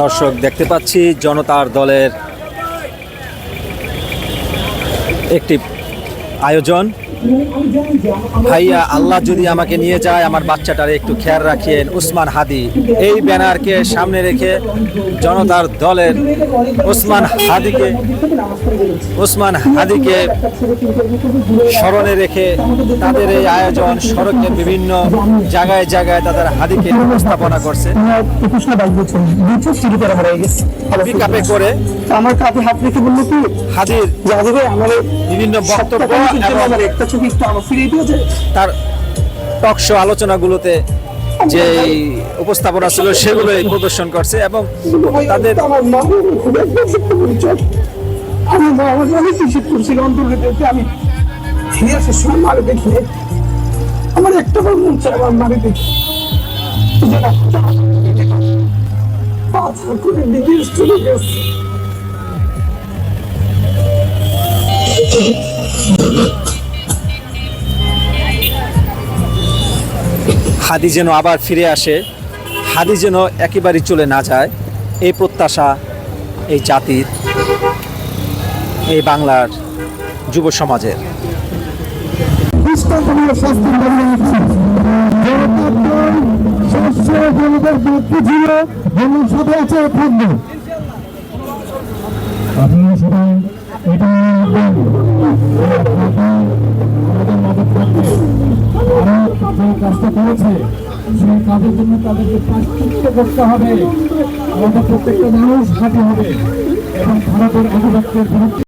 দর্শক দেখতে পাচ্ছি জনতার দলের একটি আয়োজন। ভাইয়া আল্লাহ যদি আমাকে নিয়ে যায়, আমার বাচ্চাটারে একটু খেয়াল রাখিয়েন, উসমান হাদি। এই ব্যানারকে সামনে রেখে জনতার দলের উসমান হাদিকে স্মরণে রেখে তাদের এই আয়োজন। সড়কের বিভিন্ন জায়গায় জায়গায় তাদের হাদিকে উপস্থাপনা করছে পিকআপে করে। আমার কাঁধে হাত রেখে বললো কি হাদির আমার বিভিন্ন বক্তব্য এবং একটা ছবি একটু আমার ফিরিয়ে দিয়েছে। তার টক শো আলোচনাগুলোতে যে উপস্থাপনা ছিল সেগুলোই প্রদর্শন করছে এবং তাদের আমি ফিরে আসার সময় মারে দেখি, আমার একটা বার মন চায় আমার মারে দেখি চলে গেছে। হাদি যেন আবার ফিরে আসে, হাদি যেন একেবারেই চলে না যায়, এই প্রত্যাশা এই জাতির, এই বাংলার যুব সমাজের। কাজটা করেছে সেই কাজের জন্য তাদেরকে প্রায়শ্চিত্ত করতে হবে। আমাদের প্রত্যেকটা মানুষ হাঁটি হবে এবং ভারতের অধিবাক্যের বিরুদ্ধে